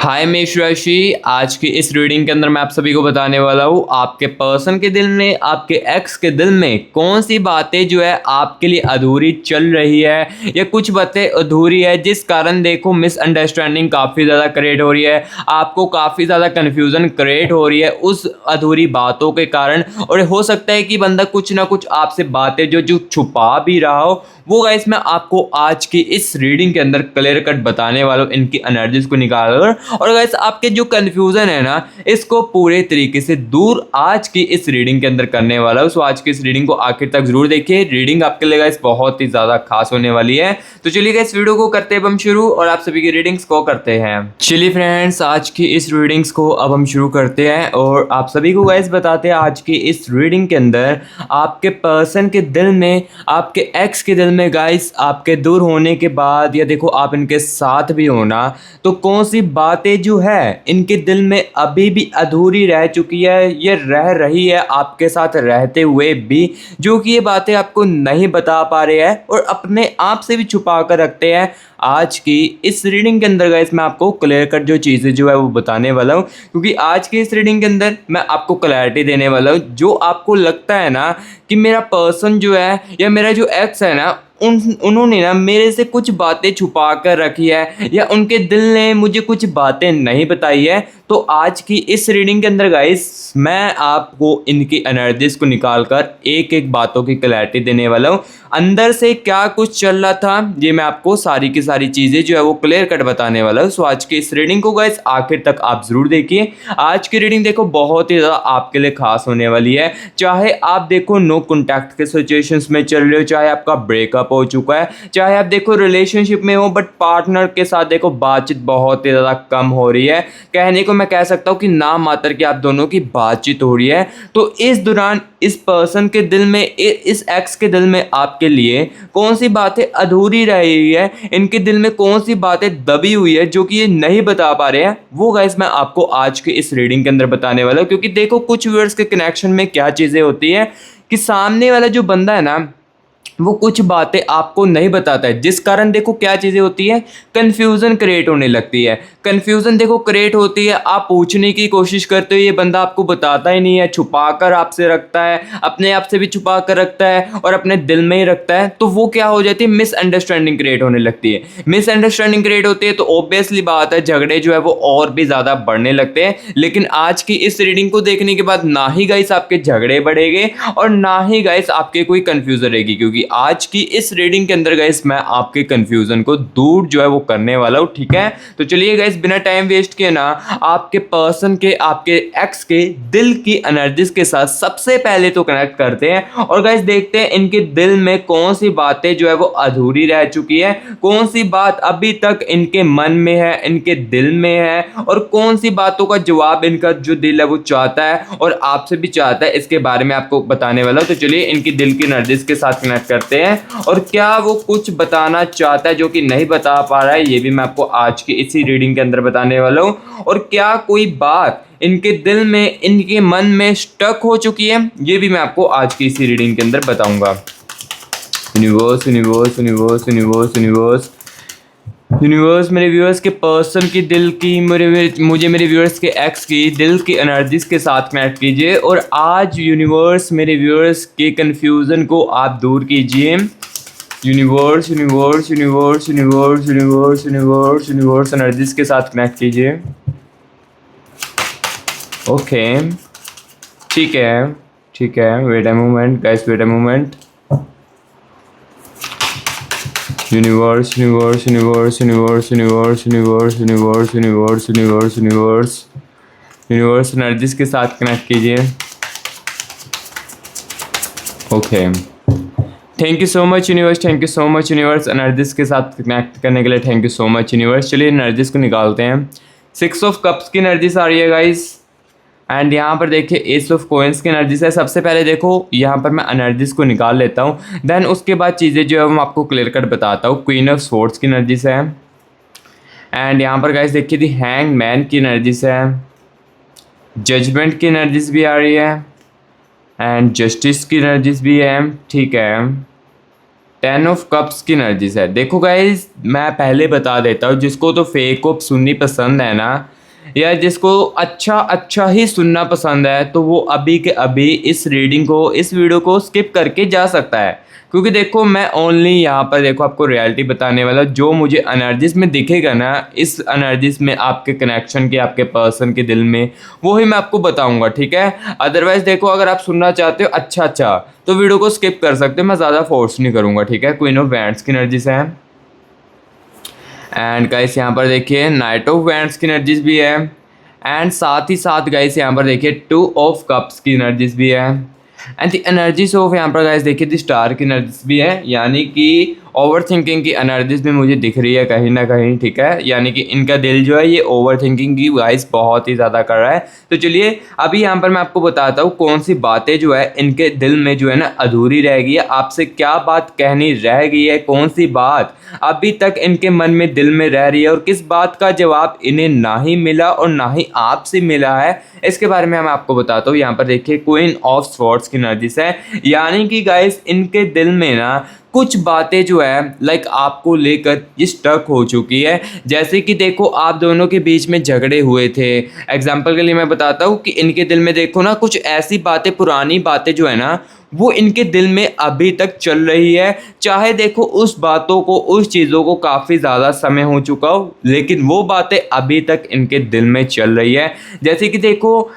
हाय मेष राशि। आज की इस रीडिंग के अंदर मैं आप सभी को बताने वाला हूँ आपके पर्सन के दिल में, आपके एक्स के दिल में कौन सी बातें जो है आपके लिए अधूरी चल रही है या कुछ बातें अधूरी है, जिस कारण देखो मिसअंडरस्टैंडिंग काफ़ी ज़्यादा क्रिएट हो रही है, आपको काफ़ी ज़्यादा कन्फ्यूज़न क्रिएट हो रही है उस अधूरी बातों के कारण। और हो सकता है कि बंदा कुछ ना कुछ आपसे बातें जो छुपा भी रहा हो, वो गाइस मैं आपको आज की इस रीडिंग के अंदर क्लियर कट बताने वाला हूँ इनकी एनर्जीज को निकाल कर। और गाइस आपके जो कंफ्यूजन है ना, इसको पूरे तरीके से दूर आज की इस रीडिंग के अंदर करने वाला हूँ। सो आज की इस रीडिंग को आखिर तक जरूर देखिए, रीडिंग आपके लिए गाइस बहुत ही ज्यादा खास होने वाली है। तो चलिए गाइस वीडियो को करते हैं अब हम शुरू और आप सभी की रीडिंग्स को करते हैं। चलिए फ्रेंड्स, आज की इस रीडिंग्स को अब हम शुरू करते हैं और आप सभी को गाइस बताते हैं आज की इस रीडिंग के अंदर आपके पर्सन के दिल में, आपके एक्स के दिल में गाइस आपके दूर होने के बाद या देखो आप इनके साथ भी होना, तो कौन सी बातें जो है इनके दिल में अभी भी अधूरी रह चुकी है, ये रह रही है आपके साथ रहते हुए भी, जो कि ये बातें आपको नहीं बता पा रहे हैं और अपने आप से भी छुपा कर रखते हैं। आज की इस रीडिंग के अंदर गाइस मैं आपको क्लियर कट जो चीज़ें जो है वो बताने वाला हूँ, क्योंकि आज की इस रीडिंग के अंदर मैं आपको क्लैरिटी देने वाला हूँ। जो आपको लगता है ना कि मेरा पर्सन जो है या मेरा जो एक्स है ना, उन्होंने ना मेरे से कुछ बातें छुपा कर रखी है या उनके दिल ने मुझे कुछ बातें नहीं बताई है, तो आज की इस रीडिंग के अंदर गाइस मैं आपको इनकी एनर्जीज को निकाल कर एक एक बातों की क्लैरिटी देने वाला हूँ। अंदर से क्या कुछ चल रहा था, ये मैं आपको सारी की सारी चीज़ें जो है वो क्लियर कट बताने वाला हूँ। सो आज की इस रीडिंग को गाइस आखिर तक आप जरूर देखिए। आज की रीडिंग देखो बहुत ही ज़्यादा आपके लिए खास होने वाली है। चाहे आप देखो नो कॉन्टैक्ट के सिचुएशंस में चल रहे हो, चाहे आपका ब्रेकअप हो चुका है, चाहे आप देखो रिलेशनशिप में हो बट पार्टनर के साथ देखो बातचीत बहुत ही ज़्यादा कम हो रही है, कहने को मैं कह सकता हूँ कि नाम मात्र की आप दोनों की बातचीत हो रही है। तो इस दौरान इस पर्सन के दिल में, इस एक्स के दिल में आपके लिए कौन सी बातें अधूरी रह रही है, इनके दिल में कौन सी बातें दबी हुई है जो कि ये नहीं बता पा रहे हैं, वो गाइस मैं आपको आज के इस रीडिंग के अंदर बताने वाला हूँ। क्योंकि देखो कुछ व्यूअर्स के कनेक्शन में क्या चीज़ें होती है कि सामने वाला जो बंदा है ना, वो कुछ बातें आपको नहीं बताता है, जिस कारण देखो क्या चीज़ें होती है, कन्फ्यूज़न क्रिएट होने लगती है। कन्फ्यूज़न देखो क्रिएट होती है, आप पूछने की कोशिश करते हो, ये बंदा आपको बताता ही नहीं है, छुपा कर आपसे रखता है, अपने आप से भी छुपा कर रखता है और अपने दिल में ही रखता है। तो वो क्या हो जाती है, मिसअंडरस्टैंडिंग क्रिएट होने लगती है। मिसअंडरस्टैंडिंग क्रिएट होती है तो ऑब्वियसली बात है, झगड़े जो है वो और भी ज़्यादा बढ़ने लगते हैं। लेकिन आज की इस रीडिंग को देखने के बाद ना ही गाइस आपके झगड़े बढ़ेंगे और ना ही गाइस आपके कोई कन्फ्यूज़न रहेगी, क्योंकि आज की इस रीडिंग के अंदर गाइस मैं आपके कंफ्यूजन को दूर जो है वो करने वाला हूँ। ठीक है, तो चलिए गाइस बिना टाइम वेस्ट किए ना आपके पर्सन के, आपके एक्स के दिल की एनर्जीज के साथ सबसे पहले तो कनेक्ट करते हैं और गाइस देखते हैं इनके दिल में कौन सी बातें जो है वो अधूरी रह चुकी है, कौन सी बात अभी तक इनके मन में है, इनके दिल में है, और कौन सी बातों का जवाब इनका जो दिल है वो चाहता है और आपसे भी चाहता है। इसके बारे में आपको बताने वाला हूँ। तो चलिए इनकी दिल की एनर्जीज के साथ कनेक्ट करते हैं और क्या वो कुछ बताना चाहता है जो कि नहीं बता पा रहा है, ये भी मैं आपको आज की इसी रीडिंग के अंदर बताने वाला हूँ। और क्या कोई बात इनके दिल में, इनके मन में स्टक हो चुकी है, ये भी मैं आपको आज की इसी रीडिंग के अंदर बताऊंगा। Universe universe universe universe universe universe मेरे व्यूअर्स के पर्सन की दिल की, मुझे मेरे व्यूअर्स के एक्स की दिल की एनर्जीज के साथ कनेक्ट कीजिए और आज यूनिवर्स मेरे व्यूअर्स के कंफ्यूजन को आप दूर कीजिए। Universe universe universe universe universe universe universe energies के साथ कनेक्ट कीजिए। ओके ठीक है, ठीक है, wait a moment guys, wait a moment. Universe universe universe universe universe universe universe universe universe universe universe energies के साथ कनेक्ट कीजिए। Okay, thank you so much universe, thank you so much universe energies के साथ connect करने के लिए, thank you so much universe. चलिए energies को निकालते हैं। 6 ऑफ कप्स की एनर्जीज आ रही है गाइस एंड यहाँ पर देखिए एस ऑफ कॉइन्स की एनर्जीज है। सबसे पहले देखो यहाँ पर मैं एनर्जीज को निकाल लेता हूँ, देन उसके बाद चीज़ें जो है मैं आपको क्लियर कट बताता हूँ। क्वीन ऑफ स्वॉर्ड्स की एनर्जीज है एंड यहाँ पर गाइस देखिए दी हैंग मैन की एनर्जीज है, जजमेंट की एनर्जीज भी आ रही है एंड जस्टिस की एनर्जीज भी है। ठीक है, 10 ऑफ कप्स की एनर्जीज है। देखो गाइस मैं पहले बता देता हूँ, जिसको तो फेक ऑफ सुननी पसंद है ना, या जिसको अच्छा अच्छा ही सुनना पसंद है, तो वो अभी के अभी इस वीडियो को स्किप करके जा सकता है। क्योंकि देखो मैं ओनली यहाँ पर देखो आपको रियलिटी बताने वाला, जो मुझे एनर्जीज में दिखेगा ना, इस एनर्जीज में आपके कनेक्शन के, आपके पर्सन के दिल में, वो ही मैं आपको बताऊंगा, ठीक है। अदरवाइज देखो अगर आप सुनना चाहते हो अच्छा तो वीडियो को स्किप कर सकते हो, मैं ज़्यादा फोर्स नहीं करूँगा, ठीक है। क्वीन ऑफ वैंड्स की एनर्जीज है, एंड गाइस यहाँ पर देखिए नाइट ऑफ वैंड्स की एनर्जीज भी है, एंड साथ ही साथ गाइस यहाँ पर देखिए टू ऑफ कप्स की एनर्जीज भी है, एंड द एनर्जीज ऑफ यहाँ पर गाइस देखिए द स्टार की एनर्जीज भी है, यानी कि ओवर थिंकिंग की एनर्जीज भी मुझे दिख रही है कहीं ना कहीं, ठीक है। यानी कि इनका दिल जो है ये ओवर थिंकिंग की गाइस बहुत ही ज़्यादा कर रहा है। तो चलिए अभी यहाँ पर मैं आपको बताता हूँ कौन सी बातें जो है इनके दिल में जो है ना अधूरी रह गई है, आपसे क्या बात कहनी रह गई है, कौन सी बात अभी तक इनके मन में दिल में रह रही है, और किस बात का जवाब इन्हें ना ही मिला और ना ही आपसे मिला है, इसके बारे में मैं आपको बताता हूँ। यहाँ पर देखिए क्वीन ऑफ स्वॉर्ड्स की एनर्जी है, यानी कि गाइस इनके दिल में ना कुछ बातें जो है लाइक आपको लेकर ये स्टक हो चुकी है। जैसे कि देखो आप दोनों के बीच में झगड़े हुए थे, एग्जाम्पल के लिए मैं बताता हूँ कि इनके दिल में देखो ना कुछ ऐसी बातें, पुरानी बातें जो है ना वो इनके दिल में अभी तक चल रही है। चाहे देखो उस बातों को, उस चीज़ों को काफ़ी ज़्यादा समय हो चुका हो, लेकिन वो बातें अभी तक इनके दिल में चल रही है। जैसे कि देखो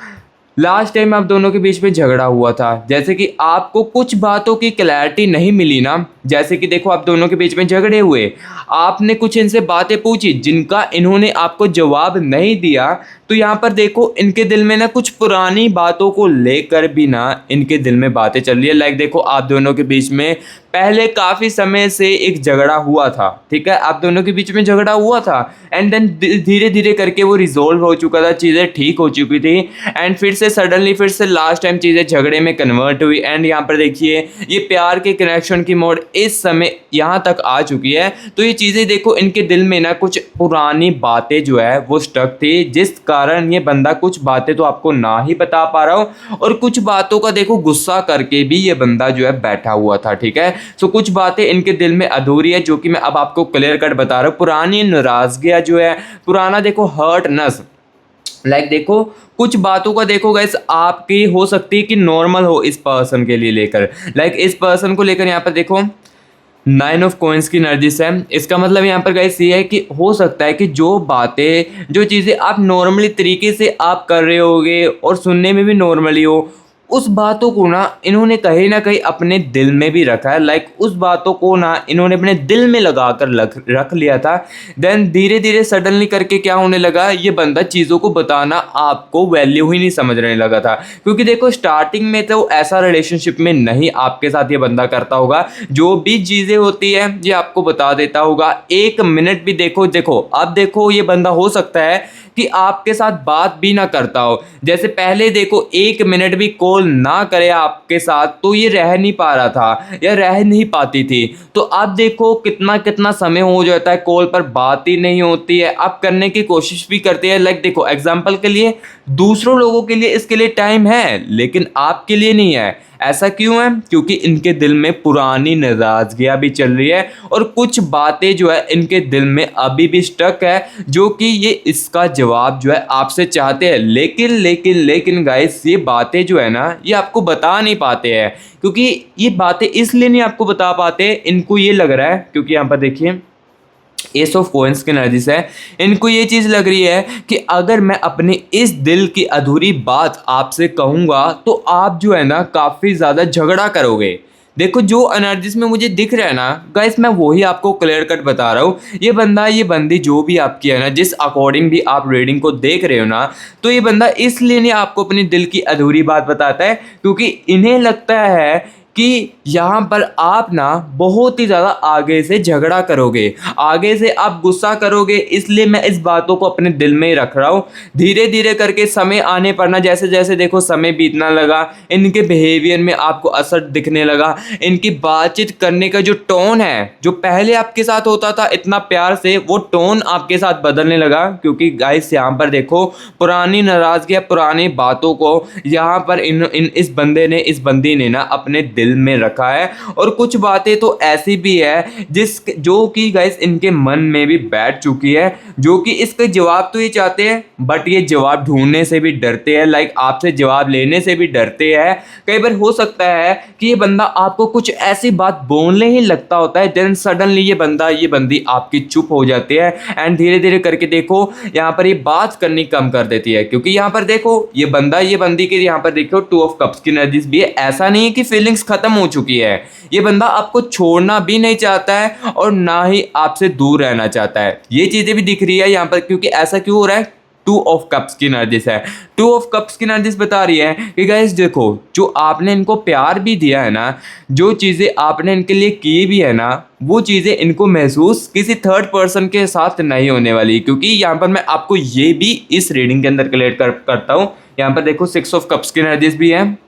लास्ट टाइम आप दोनों के बीच में झगड़ा हुआ था, जैसे कि आपको कुछ बातों की क्लैरिटी नहीं मिली ना, जैसे कि देखो आप दोनों के बीच में झगड़े हुए, आपने कुछ इनसे बातें पूछी जिनका इन्होंने आपको जवाब नहीं दिया, तो यहाँ पर देखो इनके दिल में ना कुछ पुरानी बातों को लेकर भी ना इनके दिल में बातें चल रही है। लाइक देखो आप दोनों के बीच में पहले काफ़ी समय से एक झगड़ा हुआ था, ठीक है, आप दोनों के बीच में झगड़ा हुआ था, एंड देन धीरे धीरे करके वो रिजोल्व हो चुका था, चीज़ें ठीक हो चुकी थी, एंड फिर से सडनली फिर से लास्ट टाइम चीज़ें झगड़े में कन्वर्ट हुई, एंड यहाँ पर देखिए ये प्यार के कनेक्शन की मोड इस समय यहाँ तक आ चुकी है। तो ये चीज़ें देखो इनके दिल में ना कुछ पुरानी बातें जो है वो स्टक थी, जिस कारण ये बंदा कुछ बातें तो आपको ना ही बता पा रहा हो, और कुछ बातों का देखो गुस्सा करके भी ये बंदा जो है बैठा हुआ था, ठीक है। सो कुछ बातें इनके दिल में अधूरी है, जो कि मैं अब आपको क्लियर कट बता रहा हूँ। पुरानी नाराजगियाँ जो है, पुराना देखो हर्टनेस, लाइक देखो कुछ बातों का देखो गाइस आपकी हो सकती है कि नॉर्मल हो इस पर्सन के लिए लेकर, लाइक इस पर्सन को लेकर यहाँ पर देखो 9 ऑफ कॉइंस की एनर्जी है। इसका मतलब यहाँ पर गाइस ये है कि हो सकता है कि जो बातें, जो चीज़ें आप नॉर्मली तरीके से आप कर रहे होगे और सुनने में भी नॉर्मली हो, उस बातों को ना इन्होंने कहीं ना कहीं अपने दिल में भी रखा है, लाइक उस बातों को ना इन्होंने अपने दिल में लगा कर रख लिया था। देन धीरे धीरे सडनली करके क्या होने लगा, ये बंदा चीज़ों को बताना आपको वैल्यू ही नहीं समझने लगा था, क्योंकि देखो स्टार्टिंग में तो ऐसा रिलेशनशिप में नहीं आपके साथ ये बंदा करता होगा, जो भी चीज़ें होती है ये आपको बता देता होगा, एक मिनट भी देखो अब देखो ये बंदा हो सकता है कि आपके साथ बात भी ना करता हो, जैसे पहले देखो एक मिनट भी कॉल ना करे आपके साथ तो ये रह नहीं पा रहा था या रह नहीं पाती थी, तो अब देखो कितना कितना समय हो जाता है, कॉल पर बात ही नहीं होती है, आप करने की कोशिश भी करते हैं। लाइक देखो एग्जांपल के लिए दूसरों लोगों के लिए इसके लिए टाइम है, लेकिन आपके लिए नहीं है। ऐसा क्यों है? क्योंकि इनके दिल में पुरानी नाराजगियां भी चल रही है, और कुछ बातें जो है इनके दिल में अभी भी स्टक है, जो कि ये इसका जवाब जो है आपसे चाहते हैं, लेकिन गाइस ये बातें जो है ना ये आपको बता नहीं पाते हैं, क्योंकि ये बातें इसलिए नहीं आपको बता पाते, इनको ये लग रहा है, क्योंकि यहाँ पर देखिए एस ऑफ कॉइंस की एनर्जी है, इनको ये चीज़ लग रही है कि अगर मैं अपने इस दिल की अधूरी बात आपसे कहूँगा तो आप जो है ना काफ़ी ज़्यादा झगड़ा करोगे। देखो जो एनर्जीज में मुझे दिख रहा है ना गाइस, मैं वही आपको क्लियर कट बता रहा हूँ। ये बंदा, ये बंदी जो भी आपकी है ना, जिस अकॉर्डिंग भी आप रीडिंग को देख रहे हो ना, तो ये बंदा इसलिए नहीं आपको अपनी दिल की अधूरी बात बताता है, क्योंकि इन्हें लगता है कि यहाँ पर आप ना बहुत ही ज़्यादा आगे से झगड़ा करोगे, आगे से आप गुस्सा करोगे, इसलिए मैं इस बातों को अपने दिल में ही रख रहा हूँ। धीरे धीरे करके समय आने पर ना, जैसे जैसे देखो समय बीतना लगा, इनके बिहेवियर में आपको असर दिखने लगा, इनकी बातचीत करने का जो टोन है, जो पहले आपके साथ होता था इतना प्यार से, वो टोन आपके साथ बदलने लगा, क्योंकि गाइस यहाँ पर देखो पुरानी नाराज़गी, पुरानी बातों को यहाँ पर इस बंदे ने, इस बंदी ने ना अपने दिल दिल में रखा है, और कुछ बातें तो ऐसी भी है जो कि गाइस इनके मन में भी बैठ चुकी है, जो कि इसके जवाब तो ये चाहते हैं बट ये जवाब ढूंढने से भी डरते हैं, लाइक आपसे जवाब लेने से भी डरते हैं। कई बार हो सकता है कि ये बंदा आपको कुछ ऐसी बात बोलने ही लगता होता है, देन सडनली ये बंदी आपकी चुप हो जाती है, एंड धीरे धीरे करके देखो यहाँ पर ये बात करनी कम कर देती है, क्योंकि यहाँ पर देखो ये बंदी के यहाँ पर देखो 2 ऑफ कप्स की एनर्जीज भी है। ऐसा नहीं है कि फीलिंग्स खत्म हो चुकी है, ये बंदा आपको छोड़ना भी नहीं चाहता है और ना ही आपसे दूर रहना चाहता है। ये चीजें भी दिख रही है यहाँ पर, क्योंकि ऐसा क्यों हो रहा है, 2 ऑफ कप्स की एनर्जीज है। 2 ऑफ कप्स की एनर्जीज बता रही है कि गाइस देखो, जो आपने इनको प्यार भी दिया है ना, जो चीज़ें आपने इनके लिए की भी है ना, वो चीज़ें इनको महसूस किसी थर्ड पर्सन के साथ नहीं होने वाली। क्योंकि यहाँ पर मैं आपको ये भी इस रीडिंग के अंदर क्लियर करता हूँ। यहाँ पर देखो 6 ऑफ कप्स की एनर्जीज भी है।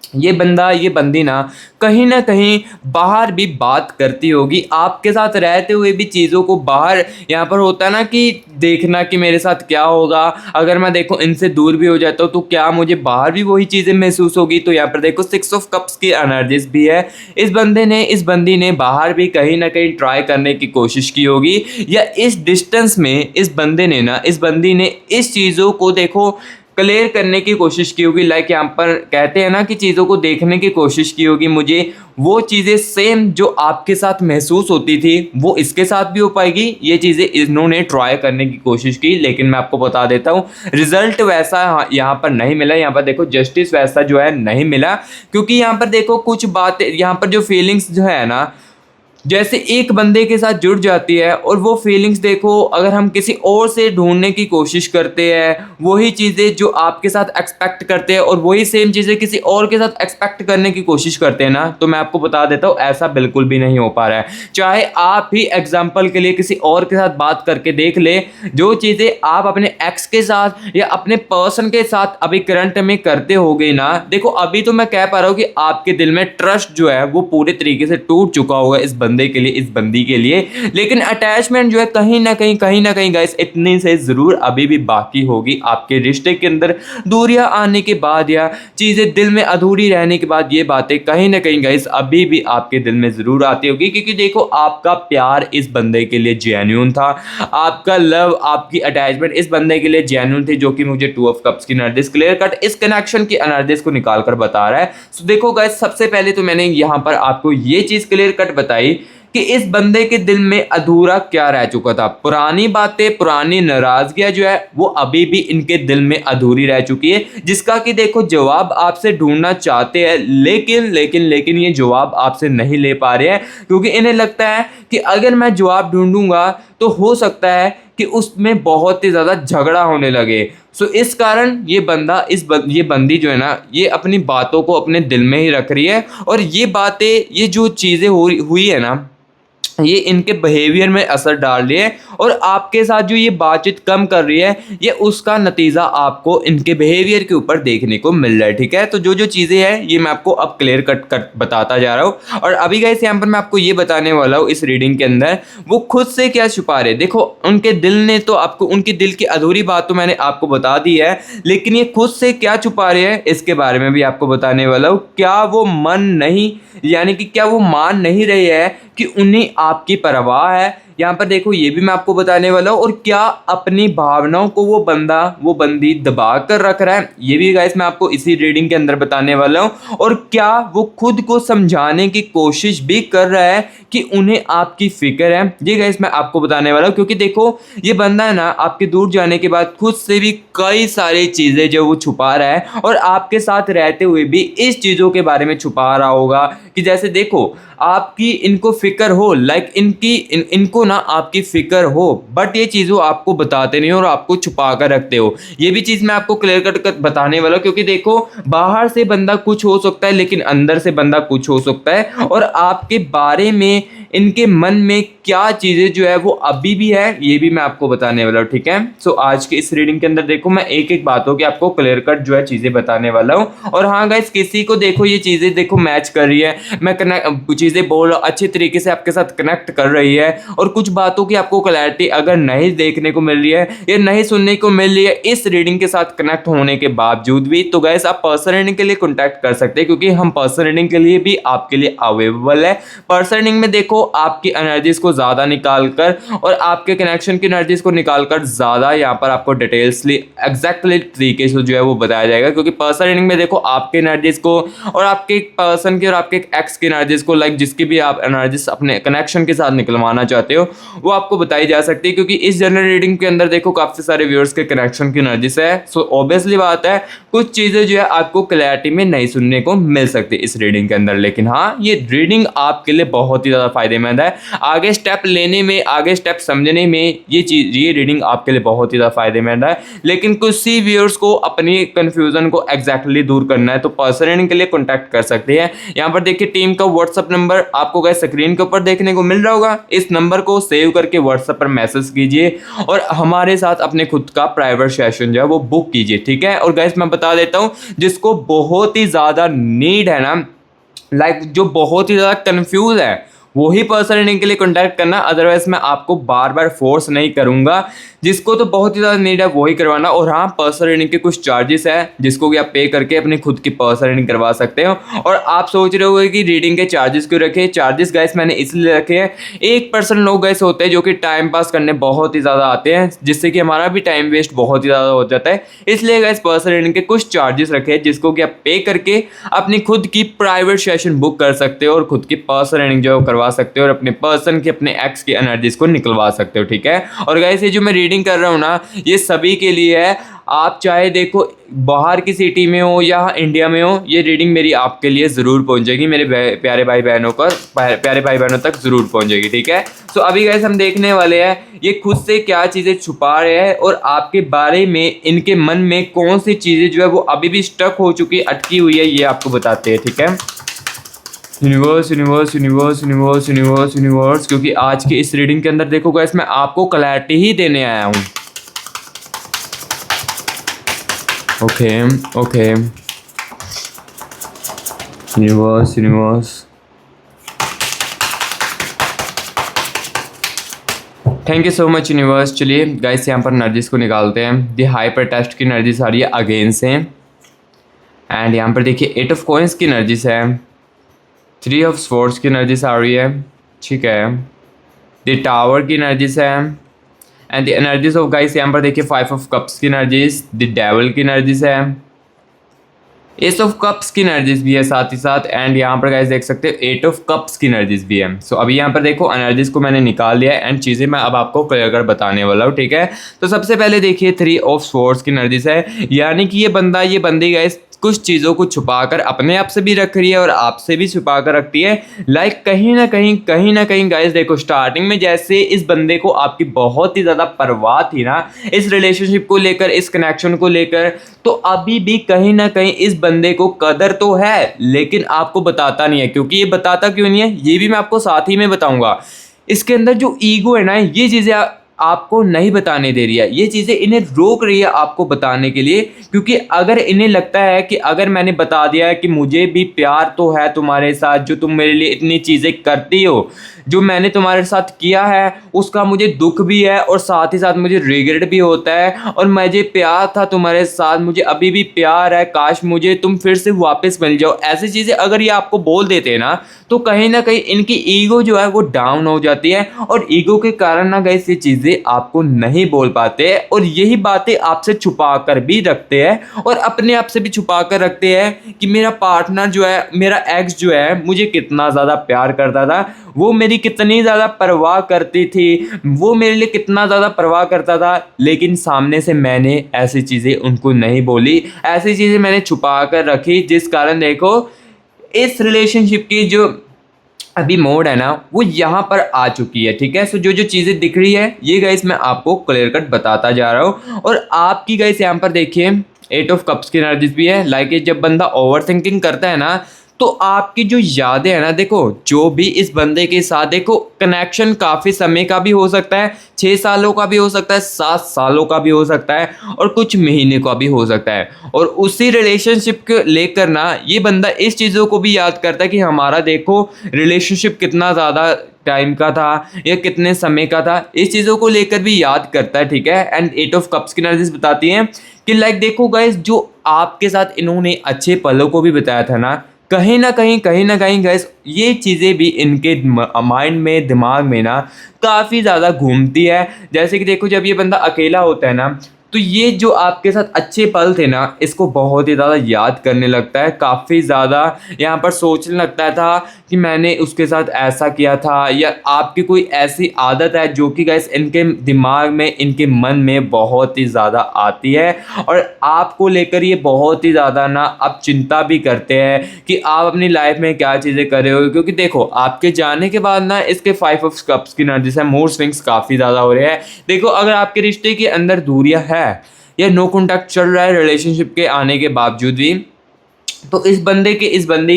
ये बंदी ना कहीं बाहर भी बात करती होगी, आपके साथ रहते हुए भी चीज़ों को बाहर, यहाँ पर होता है ना कि देखना कि मेरे साथ क्या होगा अगर मैं देखो इनसे दूर भी हो जाता हूँ, तो क्या मुझे बाहर भी वही चीज़ें महसूस होगी। तो यहाँ पर देखो 6 ऑफ कप्स की एनर्जीज भी है। इस बंदी ने बाहर भी कहीं ना कहीं ट्राई करने की कोशिश की होगी, या इस डिस्टेंस में इस बंदी ने इस चीज़ों को देखो क्लियर करने की कोशिश की होगी। लाइक यहाँ पर कहते हैं ना कि चीज़ों को देखने की कोशिश की होगी, मुझे वो चीज़ें सेम जो आपके साथ महसूस होती थी वो इसके साथ भी हो पाएगी। ये चीज़ें इन्होंने ट्राई करने की कोशिश की, लेकिन मैं आपको बता देता हूँ रिजल्ट वैसा यहाँ पर नहीं मिला। यहाँ पर देखो जस्टिस वैसा जो है नहीं मिला, क्योंकि यहाँ पर देखो कुछ बातें, यहाँ पर जो फीलिंग्स जो है ना, जैसे एक बंदे के साथ जुड़ जाती है और वो फीलिंग्स देखो अगर हम किसी और से ढूंढने की कोशिश करते हैं, वही चीज़ें जो आपके साथ एक्सपेक्ट करते हैं और वही सेम चीज़ें किसी और के साथ एक्सपेक्ट करने की कोशिश करते हैं ना, तो मैं आपको बता देता हूँ ऐसा बिल्कुल भी नहीं हो पा रहा है। चाहे आप ही एग्जाम्पल के लिए किसी और के साथ बात करके देख ले, जो चीज़ें आप अपने एक्स के साथ या अपने पर्सन के साथ अभी करंट में करते हो गई ना, देखो अभी तो मैं कह पा रहा हूँ कि आपके दिल में ट्रस्ट जो है वो पूरे तरीके से टूट चुका होगा इस बंदी के लिए, लेकिन अटैचमेंट जो है कहीं ना कहीं गाइस इतनी से जरूर अभी भी बाकी होगी। आपके रिश्ते के अंदर दूरियां आने के बाद या चीजें दिल में अधूरी रहने के बाद ये बातें कहीं ना कहीं गाइस अभी भी आपके दिल में जरूर आती होगी, क्योंकि देखो आपका प्यार इस बंदे के लिए जेन्युइन था, आपका लव, आपकी अटैचमेंट इस बंदे के लिए जेन्युइन थी, जो कि मुझे 2 ऑफ कप्स की एनर्जीज क्लियर कट इस कनेक्शन की एनर्जीज को निकाल कर बता रहा है। सो देखो गाइस, सबसे पहले तो मैंने यहाँ पर आपको ये चीज क्लियर कट बताई कि इस बंदे के दिल में अधूरा क्या रह चुका था। पुरानी बातें, पुरानी नाराजगियां जो है वो अभी भी इनके दिल में अधूरी रह चुकी है, जिसका कि देखो जवाब आपसे ढूंढना चाहते हैं, लेकिन ये जवाब आपसे नहीं ले पा रहे हैं, क्योंकि इन्हें लगता है कि अगर मैं जवाब ढूंढूंगा तो हो सकता है कि उसमें बहुत ही ज़्यादा झगड़ा होने लगे। सो इस कारण ये बंदी जो है ना, ये अपनी बातों को अपने दिल में ही रख रही है, और ये बातें, ये जो चीज़ें हुई है ना, ये इनके बिहेवियर में असर डाल रही है, और आपके साथ जो ये बातचीत कम कर रही है, ये उसका नतीजा आपको इनके बिहेवियर के ऊपर देखने को मिल रहा है। ठीक है, तो जो चीज़ें हैं ये मैं आपको अब क्लियर कट बताता जा रहा हूँ। और अभी गाइस यहाँ पर मैं आपको ये बताने वाला हूँ इस रीडिंग के अंदर वो खुद से क्या छुपा रहे। देखो उनके दिल ने तो आपको, उनके दिल की अधूरी बात तो मैंने आपको बता दी है, लेकिन ये खुद से क्या छुपा रहे हैं इसके बारे में भी आपको बताने वाला हूँ। क्या वो क्या वो मान नहीं रहे हैं कि उन्हें आपकी परवाह है, यहाँ पर देखो ये भी मैं आपको बताने वाला हूँ। और क्या अपनी भावनाओं को वो बंदी दबा कर रख रहा है, ये भी गाइस मैं आपको इसी रीडिंग के अंदर बताने वाला हूँ। और क्या वो खुद को समझाने की कोशिश भी कर रहा है कि उन्हें आपकी फिक्र है, ये गाइस मैं आपको बताने वाला हूँ। क्योंकि देखो ये बंदा है ना, आपके दूर जाने के बाद खुद से भी कई सारी चीज़ें जो वो छुपा रहा है, और आपके साथ रहते हुए भी इस चीज़ों के बारे में छुपा रहा होगा कि जैसे देखो आपकी इनको फिक्र हो, लाइक इनको ना आपकी फिक्र हो, बट ये चीज़ों आपको बताते नहीं हो और आपको छुपा कर रखते हो। ये भी चीज़ मैं आपको क्लियर कट बताने वाला हूँ, क्योंकि देखो बाहर से बंदा कुछ हो सकता है लेकिन अंदर से बंदा कुछ हो सकता है, और आपके बारे में इनके मन में क्या चीज़ें जो है वो अभी भी है, ये भी मैं आपको बताने वाला हूँ, ठीक है। सो आज की इस रीडिंग के अंदर देखो मैं एक एक बातों की आपको क्लियर कट जो है चीज़ें बताने वाला हूँ। और हाँ गाइस, किसी को देखो ये चीज़ें देखो मैच कर रही है, मैं कनेक्ट चीज़ें बोल रहा हूँ अच्छी तरीके से आपके साथ कनेक्ट कर रही है, और कुछ बातों की आपको क्लैरिटी अगर नहीं देखने को मिल रही है या नहीं सुनने को मिल रही है इस रीडिंग के साथ कनेक्ट होने के बावजूद भी, तो गाइस आप पर्सनल रीडिंग के लिए कॉन्टैक्ट कर सकते हैं, क्योंकि हम पर्सनल रीडिंग के लिए भी आपके लिए अवेलेबल है। पर्सनल रीडिंग में देखो आपकी एनर्जीज को ज़्यादा निकाल कर और आपके कनेक्शन की एनर्जीज को निकाल कर ज़्यादा यहाँ पर आपको डिटेल्सली एग्जैक्टली तरीके से जो है वो बताया जाएगा, क्योंकि पर्सनल रीडिंग में देखो आपके एनर्जीज को और आपके पर्सन की और आपके एक्स की एनर्जीज को, लाइक जिसकी भी आप एनर्जीज अपने कनेक्शन के साथ निकलवाना चाहते हो वो आपको बताई जा सकती है, क्योंकि इस जनरल रीडिंग के अंदर देखो काफ़ी सारे व्यूअर्स के कनेक्शन की एनर्जीज है। सो ऑब्वियसली बात है कुछ चीज़ें जो है आपको क्लैरिटी में नहीं सुनने को मिल सकती इस रीडिंग के अंदर, लेकिन हाँ ये रीडिंग आपके लिए बहुत ही ज़्यादा फायदेमंद है। आगे स्टेप लेने में, आगे स्टेप समझने में ये रीडिंग आपके लिए बहुत ही ज़्यादा फायदेमंद है। लेकिन कुछ सी व्यूअर्स को अपनी कन्फ्यूजन को एग्जैक्टली दूर करना है तो पर्सनल रीडिंग के लिए कॉन्टैक्ट कर सकते हैं। यहाँ पर देखिए टीम का व्हाट्सअप नंबर आपको गाइस स्क्रीन के ऊपर देखने को मिल रहा होगा, इस नंबर को सेव करके व्हाट्सएप पर मैसेज कीजिए और हमारे साथ अपने खुद का प्राइवेट सेशन जो है वो बुक कीजिए, ठीक है। और गाइस मैं बता देता हूँ जिसको बहुत ही ज़्यादा नीड है ना, लाइक जो बहुत ही ज़्यादा कंफ्यूज है वही पर्सनल रीडिंग के लिए कॉन्टैक्ट करना, अदरवाइज मैं आपको बार बार फोर्स नहीं करूंगा। जिसको तो बहुत ही ज़्यादा नीड है वही करवाना। और हाँ पर्सनल रीडिंग के कुछ चार्जेस है जिसको कि आप पे करके अपनी खुद की पर्सनल रीडिंग करवा सकते हो। और आप सोच रहे होगे कि रीडिंग के चार्जेस क्यों रखे, चार्जेस गाइस मैंने इसलिए रखे हैं, 1% लोग गाइस होते हैं जो कि टाइम पास करने बहुत ही ज़्यादा आते हैं, जिससे कि हमारा भी टाइम वेस्ट बहुत ही ज़्यादा हो जाता है, इसलिए गाइस पर्सनल रीडिंग के कुछ चार्जेस रखे हैं जिसको कि आप पे करके अपनी खुद की प्राइवेट सेशन बुक कर सकते हो और खुद की पर्सनल रीडिंग जो करवा सकते हो और अपने पर्सन की अपने एक्स की एनर्जीज को निकलवा सकते हो, ठीक है। और गाइस ये जो मैं रीडिंग कर रहा हूँ ना ये सभी के लिए है, आप चाहे देखो बाहर की सिटी में हो या इंडिया में हो, ये रीडिंग मेरी आपके लिए ज़रूर पहुंचेगी, मेरे प्यारे भाई बहनों तक ज़रूर पहुंचेगी, ठीक है। सो अभी गाइस हम देखने वाले हैं ये खुद से क्या चीज़ें छुपा रहे हैं और आपके बारे में इनके मन में कौन सी चीज़ें जो है वो अभी भी स्टक हो चुकी अटकी हुई है, ये आपको बताते हैं, ठीक है। Universe universe universe universe universe universe, क्योंकि आज की इस रीडिंग के अंदर देखो गाइस मैं आपको क्लैरिटी ही देने आया हूँ। Okay okay universe universe, thank you so much universe. चलिए गाइस यहाँ पर एनर्जीज को निकालते हैं। दी हाइपर टेस्ट की एनर्जीज आ रही है अगेन से, एंड यहाँ पर देखिए 8 ऑफ कॉइंस की एनर्जीज है, 3 ऑफ स्वॉर्ड्स की एनर्जीज आ रही है, ठीक है। द टावर की एनर्जीज है, and the energies of guys यहाँ पर देखिए 5 ऑफ कप्स की एनर्जीज, द डेविल की एनर्जीज है, एस ऑफ कप्स की एनर्जीज भी है साथ ही साथ, एंड यहाँ पर गाइस देख सकते हो 8 ऑफ कप्स की एनर्जीज भी है। सो अभी यहाँ पर देखो एनर्जीज को मैंने निकाल लिया है एंड चीज़ें मैं अब आपको क्लियर कर बताने वाला हूँ, ठीक है। तो सबसे पहले देखिए 3 ऑफ स्वॉर्ड्स की एनर्जीज है, यानी कि ये बंदी गाइस कुछ चीज़ों को छुपाकर अपने आप से भी रख रही है और आपसे भी छुपा कर रखती है। लाइक कहीं ना कहीं गाइस देखो स्टार्टिंग में जैसे इस बंदे को आपकी बहुत ही ज़्यादा परवाह थी ना इस रिलेशनशिप को लेकर, इस कनेक्शन को लेकर, तो अभी भी कहीं ना कहीं इस बंदे को कदर तो है लेकिन आपको बताता नहीं है। क्योंकि ये बताता क्यों नहीं है ये भी मैं आपको साथ ही में बताऊंगा। इसके अंदर जो ईगो है ना ये चीज़ें आपको नहीं बताने दे रही है, ये चीज़ें इन्हें रोक रही है आपको बताने के लिए। क्योंकि अगर इन्हें लगता है कि अगर मैंने बता दिया है कि मुझे भी प्यार तो है तुम्हारे साथ, जो तुम मेरे लिए इतनी चीज़ें करती हो, जो मैंने तुम्हारे साथ किया है उसका मुझे दुख भी है और साथ ही साथ मुझे रिग्रेट भी होता है, और मुझे प्यार था तुम्हारे साथ, मुझे अभी भी प्यार है, काश मुझे तुम फिर से वापस मिल जाओ, ऐसी चीज़ें अगर ये आपको बोल देते हैं ना तो कहीं ना कहीं इनकी ईगो जो है वो डाउन हो जाती है, और ईगो के कारण ना गाइस ये चीज़ें आपको नहीं बोल पाते और यही बातें आपसे छुपा कर भी रखते हैं और अपने आप से भी छुपा कर रखते हैं कि मेरा पार्टनर जो है, मेरा एक्स जो है मुझे कितना ज़्यादा प्यार करता था, वो मेरी कितनी ज़्यादा परवाह करती थी, वो मेरे लिए कितना ज़्यादा परवाह करता था, लेकिन सामने से मैंने ऐसी चीज़ें उनको नहीं बोली, ऐसी चीज़ें मैंने छुपा कर रखी, जिस कारण देखो इस रिलेशनशिप की जो अभी मोड है ना वो यहाँ पर आ चुकी है, ठीक है। सो जो जो चीज़ें दिख रही है ये गाइस मैं आपको क्लियर कट बताता जा रहा हूँ। और आपकी गाइस यहाँ पर देखिए 8 ऑफ कप्स की एनर्जीज भी है। लाइक जब बंदा ओवर थिंकिंग करता है ना तो आपकी जो यादें हैं ना, देखो जो भी इस बंदे के साथ, देखो कनेक्शन काफ़ी समय का भी हो सकता है, 6 सालों का भी हो सकता है, 7 सालों का भी हो सकता है, और कुछ महीने का भी हो सकता है। और उसी रिलेशनशिप को लेकर ना ये बंदा इस चीज़ों को भी याद करता है कि हमारा देखो रिलेशनशिप कितना ज़्यादा टाइम का था या कितने समय का था, इस चीज़ों को लेकर भी याद करता है, ठीक है। एंड 8 ऑफ कप्स की एनर्जीज बताती हैं कि लाइक देखो गाइस, जो आपके साथ इन्होंने अच्छे पलों को भी बताया था ना, कहीं ना कहीं गाइस ये चीज़ें भी इनके माइंड में, दिमाग में ना काफ़ी ज़्यादा घूमती है। जैसे कि देखो जब ये बंदा अकेला होता है ना, तो ये जो आपके साथ अच्छे पल थे ना, इसको बहुत ही ज़्यादा याद करने लगता है, काफ़ी ज़्यादा यहाँ पर सोचने लगता था कि मैंने उसके साथ ऐसा किया था, या आपकी कोई ऐसी आदत है जो कि गाइस इनके दिमाग में, इनके मन में बहुत ही ज़्यादा आती है, और आपको लेकर ये बहुत ही ज़्यादा ना अब चिंता भी करते हैं कि आप अपनी लाइफ में क्या चीज़ें कर रहे हो। क्योंकि देखो आपके जाने के बाद ना इसके 5 ऑफ कप्स की एनर्जी से मूड स्विंग्स काफ़ी ज़्यादा हो रहे हैं। देखो अगर आपके रिश्ते के अंदर दूरियां है या नो कॉन्टैक्ट चल रहा है रिलेशनशिप के आने के बावजूद भी, तो इस बंदे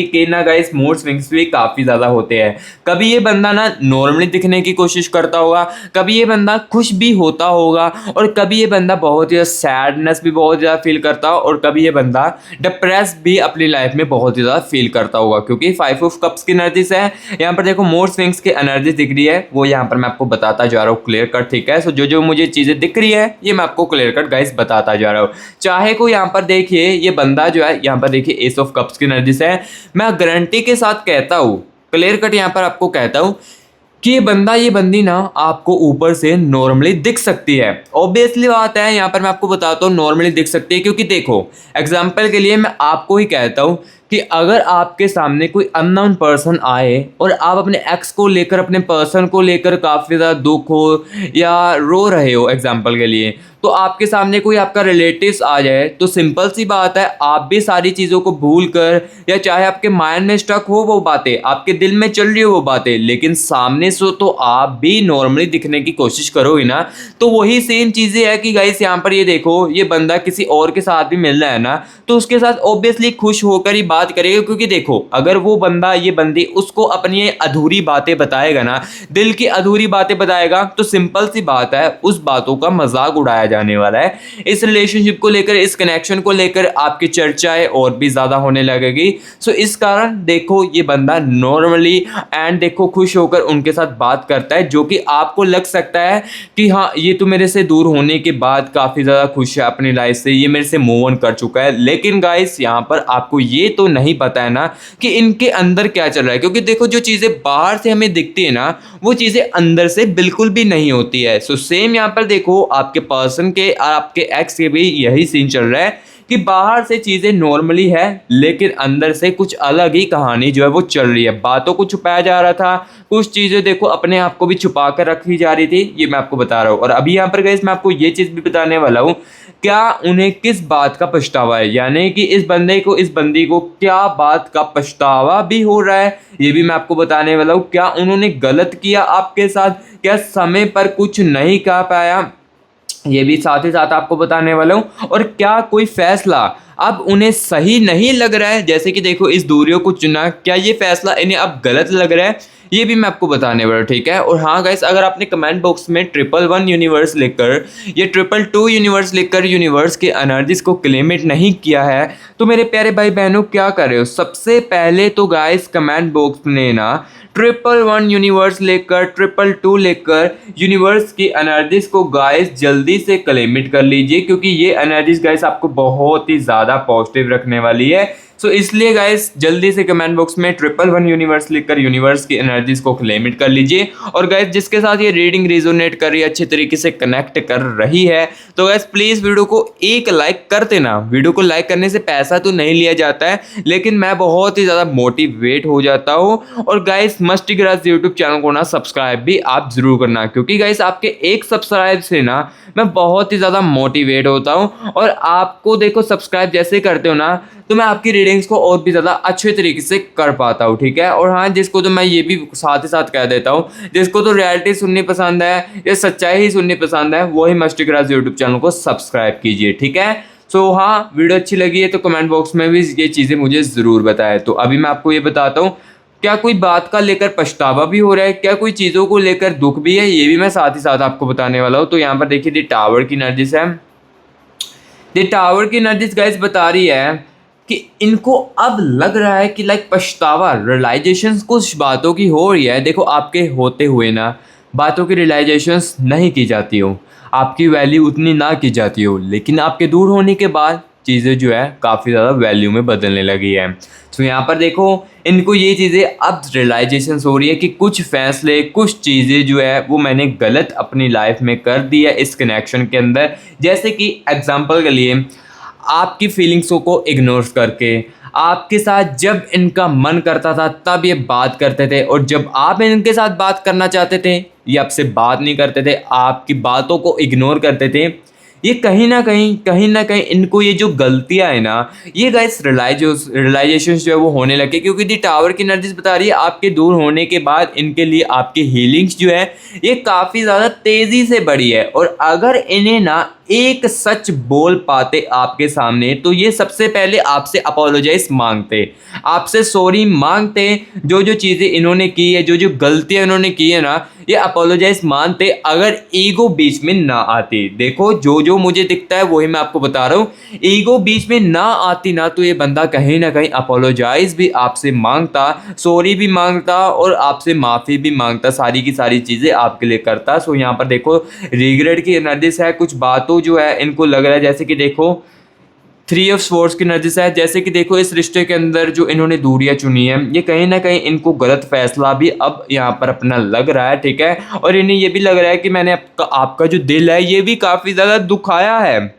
के ना गाइस मूड स्विंग्स भी काफ़ी ज़्यादा होते हैं। कभी ये बंदा ना नॉर्मली दिखने की कोशिश करता होगा, कभी ये बंदा खुश भी होता होगा, और कभी ये बंदा बहुत ही सैडनेस भी बहुत ज़्यादा फील करता हो, और कभी ये बंदा डिप्रेस भी अपनी लाइफ में बहुत ही ज़्यादा फील करता होगा। क्योंकि 5 ऑफ कप्स की एनर्जीज है यहाँ पर, देखो मूड स्विंग्स की एनर्जी दिख रही है, वो यहाँ पर मैं आपको बताता जा रहा हूँ क्लियर कट, ठीक है। सो जो जो मुझे चीज़ें दिख रही है ये मैं आपको क्लियर कट गाइस बताता जा रहा हूँ। चाहे को यहाँ पर देखिए ये बंदा जो है, यहाँ पर देखिए एस ऑफ कप्स की एनर्जी से है, मैं गारंटी के साथ कहता हूँ, क्लियर कट यहाँ पर आपको कहता हूँ कि ये बंदा, ये बंदी ना आपको ऊपर से नॉर्मली दिख सकती है। ऑब्वियसली बात है, यहाँ पर मैं आपको बताता हूँ नॉर्मली दिख सकती है, क्योंकि देखो एग्जाम्पल के लिए मैं आपको ही कहता हूँ कि अगर आपके सामने कोई अननोन पर्सन आए और आप अपने एक्स को लेकर, अपने पर्सन को लेकर काफ़ी ज़्यादा दुख हो या रो रहे हो एग्जाम्पल के लिए, तो आपके सामने कोई आपका रिलेटिव्स आ जाए, तो सिंपल सी बात है आप भी सारी चीज़ों को भूल कर, या चाहे आपके माइंड में स्टक हो वो बातें, आपके दिल में चल रही हो वो बातें, लेकिन सामने से तो आप भी नॉर्मली दिखने की कोशिश करोगे ना। तो वही सेम चीज़ें है कि गाइस यहाँ पर ये देखो, ये बंदा किसी और के साथ भी मिल रहा है ना, तो उसके साथ ऑब्वियसली खुश होकर ही बात करेगा। क्योंकि देखो अगर वो बंदा, ये बंदी उसको अपनी अधूरी बातें बताएगा ना, दिल की अधूरी बातें बताएगा, तो सिंपल सी बात है उस बातों का मजाक उड़ाया जाने वाला है। इस रिलेशनशिप को लेकर, इस कनेक्शन को लेकर आपकी चर्चाएं और भी ज्यादा होने लगेगी। सो इस कारण देखो ये बंदा नॉर्मली एंड देखो खुश होकर उनके साथ बात करता है, जो कि आपको लग सकता है कि हाँ ये तो मेरे से दूर होने के बाद काफी ज्यादा खुश है अपनी लाइफ से, ये मेरे से मूव ऑन कर चुका है। लेकिन गाइस यहाँ पर आपको ये तो नहीं पता है ना कि इनके अंदर क्या चल रहा है। क्योंकि देखो जो चीजें बाहर से हमें दिखती है ना, वो चीजें अंदर से बिल्कुल भी नहीं होती है। सो सेम यहाँ पर देखो आपके पर्सन के और आपके एक्स के भी यही सीन चल रहा है कि बाहर से चीजें नॉर्मली है, लेकिन अंदर से कुछ अलग ही कहानी जो है वो चल रही है। बातों को छुपाया जा रहा था, कुछ चीजें देखो अपने आप को भी छुपा कर रखी जा रही थी, ये मैं आपको बता रहा हूँ। और अभी यहाँ पर गाइस मैं आपको ये चीज भी बताने वाला हूँ, क्या उन्हें किस बात का पछतावा है, यानी कि इस बंदे को, इस बंदी को क्या बात का पछतावा भी हो रहा है, ये भी मैं आपको बताने वाला हूँ। क्या उन्होंने गलत किया आपके साथ, क्या समय पर कुछ नहीं कह पाया, ये भी साथ ही साथ आपको बताने वाला हूँ। और क्या कोई फैसला अब उन्हें सही नहीं लग रहा है, जैसे कि देखो इस दूरियों को चुना, क्या ये फैसला इन्हें अब गलत लग रहा है, ये भी मैं आपको बताने वाला हूँ, ठीक है। और हाँ गाइस, अगर आपने कमेंट बॉक्स में 111 यूनिवर्स लिखकर या 222 यूनिवर्स लिखकर यूनिवर्स के एनर्जीज को क्लेमिट नहीं किया है, तो मेरे प्यारे भाई बहनों क्या कर रहे हो, सबसे पहले तो गाइस कमेंट बॉक्स में ना 111 यूनिवर्स लेकर, 222 लेकर यूनिवर्स की एनर्जीज को गाइस जल्दी से क्लेमिट कर लीजिए, क्योंकि ये एनर्जीज गाइस आपको बहुत ही ज़्यादा पॉजिटिव रखने वाली है। सो इसलिए गाइस जल्दी से कमेंट बॉक्स में 111 यूनिवर्स लिखकर यूनिवर्स की एनर्जीज को क्लेमिट कर लीजिए। और गाइस जिसके साथ ये रीडिंग रेजोनेट कर रही है, अच्छे तरीके से कनेक्ट कर रही है, तो गाइस प्लीज़ वीडियो को एक लाइक कर देना। वीडियो को लाइक करने से पैसा तो नहीं लिया जाता है, लेकिन मैं बहुत ही ज़्यादा मोटिवेट हो जाता हूँ। और guys musty grass YouTube channel को ना सब्सक्राइब भी आप जरूर करना, क्योंकि गाइस आपके एक सब्सक्राइब से ना मैं बहुत ही ज़्यादा मोटिवेट होता हूँ। और आपको देखो सब्सक्राइब जैसे करते हो ना, तो मैं आपकी रीडिंग्स को और भी ज़्यादा अच्छे तरीके से कर पाता हूँ, ठीक है। और हाँ, जिसको तो मैं ये भी साथ ही साथ कह देता हूँ, जिसको तो रियलिटी सुननी पसंद है या सच्चाई ही सुननी पसंद है, वही मस्टी ग्रास यूट्यूब चैनल को सब्सक्राइब कीजिए, ठीक है। सो हाँ, वीडियो अच्छी लगी है तो कमेंट बॉक्स में भी ये चीज़ें मुझे ज़रूर बताएं। तो अभी मैं आपको ये बताता हूँ, क्या कोई बात का लेकर पछतावा भी हो रहा है, क्या कोई चीज़ों को लेकर दुख भी है, ये भी मैं साथ ही साथ आपको बताने वाला हूँ। तो यहाँ पर देखिए द टावर की एनर्जीज है। द टावर की एनर्जीज गाइस बता रही है कि इनको अब लग रहा है कि लाइक पछतावा, रियलाइजेशन कुछ बातों की हो रही है। देखो आपके होते हुए ना बातों की रियलाइजेशंस नहीं की जाती हो, आपकी वैल्यू उतनी ना की जाती हो, लेकिन आपके दूर होने के बाद चीज़ें जो है काफ़ी ज़्यादा वैल्यू में बदलने लगी है। तो यहाँ पर देखो इनको ये चीज़ें अब रियलाइजेशन हो रही है कि कुछ फैसले, कुछ चीज़ें जो है वो मैंने गलत अपनी लाइफ में कर दी है इस कनेक्शन के अंदर। जैसे कि एग्जांपल के लिए आपकी फीलिंग्सों को इग्नोर करके, आपके साथ जब इनका मन करता था तब ये बात करते थे, और जब आप इनके साथ बात करना चाहते थे ये आपसे बात नहीं करते थे, आपकी बातों को इग्नोर करते थे। ये कहीं ना कहीं इनको ये जो गलतियां है ना, ये गाइस रियलाइजेशन जो है वो होने लगे, क्योंकि दी टावर की एनर्जीज बता रही है आपके दूर होने के बाद इनके लिए आपकी हीलिंग्स जो है ये काफ़ी ज़्यादा तेज़ी से बढ़ी है। और अगर इन्हें ना एक सच बोल पाते आपके सामने तो ये सबसे पहले आपसे अपोलोजाइज मांगते, आपसे सॉरी मांगते, जो जो चीज़ें इन्होंने की है, जो जो गलतियां इन्होंने की है ना, ये अपोलोजाइज मानते अगर ईगो बीच में ना आती। देखो जो जो मुझे दिखता है वही मैं आपको बता रहा हूँ, ईगो बीच में ना आती ना तो ये बंदा कहीं ना कहीं अपोलोजाइज भी आपसे मांगता, सॉरी भी मांगता और आपसे माफ़ी भी मांगता, सारी की सारी चीज़ें आपके लिए करता। सो यहाँ पर देखो रिग्रेट की एनर्जीज है, कुछ बातों जो है इनको लग रहा है, जैसे कि देखो 3 ऑफ स्वॉर्ड्स की एनर्जीज है, जैसे कि देखो इस रिश्ते के अंदर जो इन्होंने दूरियां चुनी है ये कहीं ना कहीं इनको गलत फैसला भी अब यहाँ पर अपना लग रहा है, ठीक है। और इन्हें ये भी लग रहा है कि मैंने आपका जो दिल है ये भी काफ़ी ज़्यादा दुखाया है।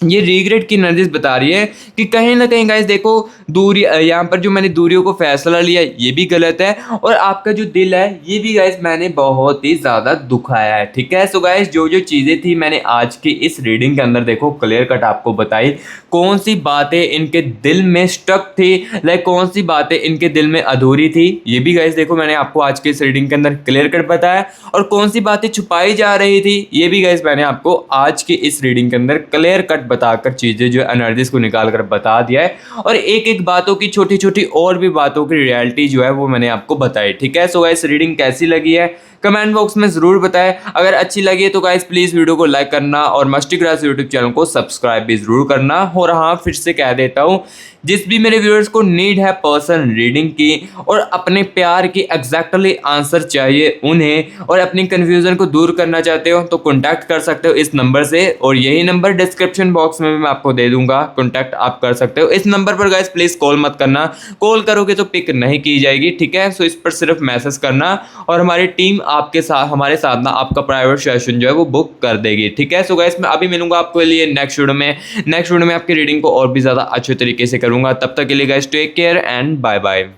ये रिग्रेट की एनर्जीज बता रही है कि कहीं ना कहीं गाइस देखो दूरी, यहाँ पर जो मैंने दूरियों को फैसला लिया ये भी गलत है, और आपका जो दिल है ये भी गाइस मैंने बहुत ही ज़्यादा दुखाया है, ठीक है। सो गाइस जो जो चीज़ें थी मैंने आज की इस रीडिंग के अंदर देखो क्लियर कट आपको बताई, कौन सी बातें इनके दिल में स्टक थी, लाइक कौन सी बातें इनके दिल में अधूरी थी, ये भी गाइस देखो मैंने आपको आज के इस रीडिंग के अंदर क्लियर कट बताया, और कौन सी बातें छुपाई जा रही थी ये भी गाइस मैंने आपको आज की इस रीडिंग के अंदर क्लियर कट बताकर चीज़ें जो एनर्जीज को निकाल कर बता दिया है, और एक एक बातों की छोटी छोटी और भी बातों की रियलिटी जो है वो मैंने आपको बताई, ठीक है। सो गाइस रीडिंग कैसी लगी है कमेंट बॉक्स में ज़रूर बताएं। अगर अच्छी लगी है तो गाइस प्लीज़ वीडियो को लाइक करना और मस्टी क्लास यूट्यूब चैनल को सब्सक्राइब भी ज़रूर करना। और हाँ फिर से कह देता हूँ, जिस भी मेरे व्यूअर्स को नीड है पर्सन रीडिंग की और अपने प्यार की एग्जैक्टली आंसर चाहिए उन्हें, और अपनी कन्फ्यूज़न को दूर करना चाहते हो तो कॉन्टैक्ट कर सकते हो इस नंबर से, और यही नंबर डिस्क्रिप्शन बॉक्स में भी मैं आपको दे दूंगा, कॉन्टैक्ट आप कर सकते हो इस नंबर पर। गाइस प्लीज़ कॉल मत करना, कॉल करोगे तो पिक नहीं की जाएगी, ठीक है। सो इस पर सिर्फ मैसेज करना और हमारी टीम आपके साथ, हमारे साथ ना आपका प्राइवेट सेशन जो है वो बुक कर देगी, ठीक है। सो गाइस मैं अभी मिलूंगा आपको लिए नेक्स्ट वीडियो में आपकी रीडिंग को और भी ज़्यादा अच्छे तरीके से करूंगा। तब तक के लिए guys take care and bye bye.